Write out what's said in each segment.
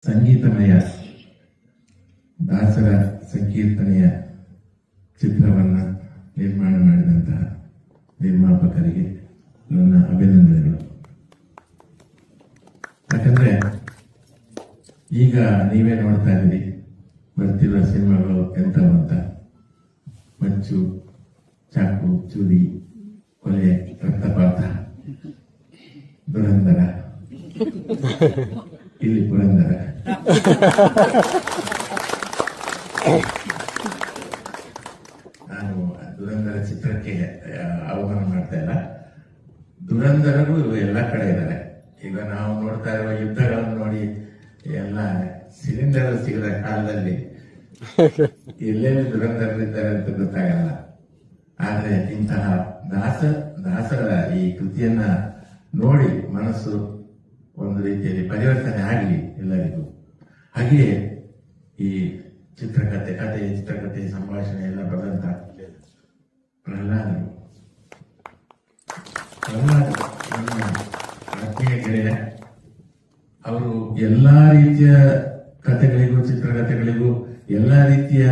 ಸಂಗೀತಮಯ ದಾಸರ ಸಂಕೀರ್ತನೆಯ ಚಿತ್ರವನ್ನು ನಿರ್ಮಾಣ ಮಾಡಿದಂತಹ ನಿರ್ಮಾಪಕರಿಗೆ ನನ್ನ ಅಭಿನಂದನೆಗಳು. ಯಾಕಂದ್ರೆ ಈಗ ನೀವೇ ನೋಡ್ತಾ ಇದ್ದೀರಿ, ಬರ್ತಿರುವ ಸಿನಿಮಾಗಳು ಎಂಥವಂತ ಮಂಚು, ಚಾಕು, ಚೂರಿ, ಕೊಲೆ, ರಕ್ತಪಾತ, ದುರಂದರ, ಇಲ್ಲಿ ಪುರಂದರ. ನಾನು ದುರಂದರ ಚಿತ್ರಕ್ಕೆ ಆಹ್ವಾನ ಮಾಡ್ತಾ ಇಲ್ಲ. ದುರಂದರರು ಎಲ್ಲ ಕಡೆ ಇದ್ದಾರೆ. ಈಗ ನಾವು ನೋಡ್ತಾ ಇರುವ ಯುದ್ಧಗಳನ್ನು ನೋಡಿ ಎಲ್ಲ ಸಿಲಿಂಡರ್ ಸಿಗದ ಕಾಲದಲ್ಲಿ ಎಲ್ಲೆಲ್ಲಿ ದುರಂದರರಿದ್ದಾರೆ ಅಂತ ಗೊತ್ತಾಗಲ್ಲ. ಆದ್ರೆ ಇಂತಹ ದಾಸರ ಈ ಕೃತಿಯನ್ನ ನೋಡಿ ಮನಸ್ಸು ಒಂದು ರೀತಿಯಲ್ಲಿ ಪರಿವರ್ತನೆ ಆಗಲಿ ಎಲ್ಲರಿಗೂ. ಹಾಗೆಯೇ ಈ ಚಿತ್ರಕಥೆ ಸಂಭಾಷಣೆ ಎಲ್ಲ ಬರೆದಂತ ಪ್ರಹ್ಲಾದ್ ನನ್ನ ಆತ್ಮೀಯ ಗೆಳೆಯ. ಅವರು ಎಲ್ಲಾ ರೀತಿಯ ಕಥೆಗಳಿಗೂ, ಚಿತ್ರಕಥೆಗಳಿಗೂ, ಎಲ್ಲಾ ರೀತಿಯ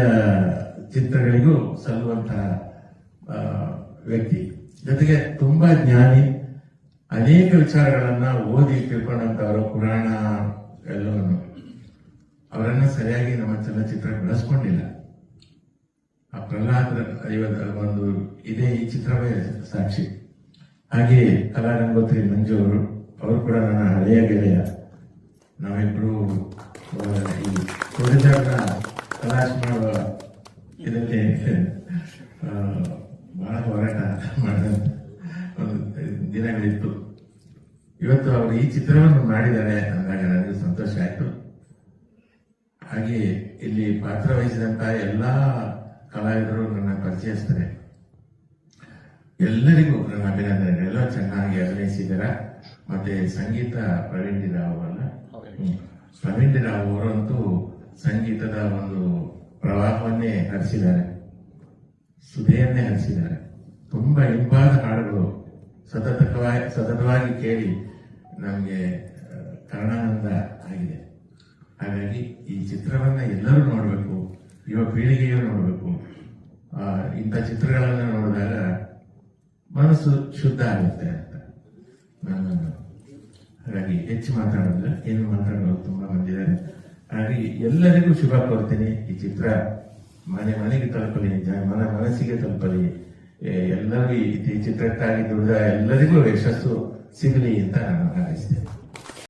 ಚಿತ್ರಗಳಿಗೂ ಸಲ್ಲುವಂತಹ ವ್ಯಕ್ತಿ. ಜೊತೆಗೆ ತುಂಬಾ ಜ್ಞಾನಿ, ಅನೇಕ ವಿಚಾರಗಳನ್ನ ಓದಿ ತಿಳ್ಕೊಂಡಂತವರು, ಪುರಾಣ ಎಲ್ಲವನ್ನು. ಅವರನ್ನ ಸರಿಯಾಗಿ ನಮ್ಮ ಚಲನಚಿತ್ರ ಬಳಸ್ಕೊಂಡಿಲ್ಲ. ಆ ಪ್ರಹ್ಲಾದ್ ಒಂದು ಇದೇ ಈ ಚಿತ್ರವೇ ಸಾಕ್ಷಿ. ಹಾಗೆಯೇ ಕಲಾರಂಗೋತ್ರಿ ಮಂಜು ಅವರು ಕೂಡ ನನ್ನ ಹಳೆಯ ಗೆಳೆಯ. ನಾವಿಬ್ರು ಈ ಕೊಡಿದಾರ ಕಲಾಶ್ ಮಾಡುವ ಇದರಲ್ಲಿ ಬಹಳ ಹೋರಾಟ ಮಾಡಿದ ಒಂದು ದಿನಗಳಿತ್ತು. ಇವತ್ತು ಅವರು ಈ ಚಿತ್ರವನ್ನು ಮಾಡಿದ್ದಾರೆ ಅಂದಾಗ ನನಗೆ ಸಂತೋಷ ಆಯ್ತು. ಹಾಗೆ ಇಲ್ಲಿ ಪಾತ್ರ ವಹಿಸಿದಂತಹ ಎಲ್ಲಾ ಕಲಾವಿದರು ನನ್ನ ಪರಿಚಯಿಸ್ತಾರೆ. ಎಲ್ಲರಿಗೂ ನನ್ನ ಅಭಿನಂದನೆಗಳೆಲ್ಲ ಚೆನ್ನಾಗಿ ಅಭಿನಯಿಸಿದಾರ. ಮತ್ತೆ ಸಂಗೀತ ಪ್ರವೀಣ್ ಡಿ ರಾವ್ ಅವರಂತೂ ಸಂಗೀತದ ಒಂದು ಪ್ರವಾಹವನ್ನೇ ಹರಿಸಿದ್ದಾರೆ, ಸುಧೆಯನ್ನೇ ಹರಿಸಿದ್ದಾರೆ. ತುಂಬಾ ಇಂಪಾದ ಹಾಡುಗಳು ಸತತವಾಗಿ ಕೇಳಿ ನಮಗೆ ಕರ್ಣಾನಂದ ಆಗಿದೆ. ಹಾಗಾಗಿ ಈ ಚಿತ್ರವನ್ನ ಎಲ್ಲರೂ ನೋಡಬೇಕು, ಯುವ ಪೀಳಿಗೆಯೂ ನೋಡಬೇಕು. ಇಂಥ ಚಿತ್ರಗಳನ್ನ ನೋಡಿದಾಗ ಮನಸ್ಸು ಶುದ್ಧ ಆಗುತ್ತೆ ಅಂತ ನಾನು. ಹಾಗಾಗಿ ಹೆಚ್ಚು ಮಾತಾಡೋದಿಲ್ಲ, ಏನು ಮಾತಾಡೋದು ತುಂಬಾ ಬಂದಿದ್ದಾರೆ. ಹಾಗಾಗಿ ಎಲ್ಲರಿಗೂ ಶುಭ ಕೋರ್ತೀನಿ. ಈ ಚಿತ್ರ ಮನೆಗೆ ತಲುಪಲಿ, ಮನಸ್ಸಿಗೆ ತಲುಪಲಿ. ಎಲ್ಲರೂ ಈ ಚಿತ್ರಕ್ಕಾಗಿ ದುಡಿದ ಎಲ್ಲರಿಗೂ ಯಶಸ್ಸು ಸಿಗಲಿ ಅಂತ ನಾನು ಹಾರೈಸ್ತೇನೆ.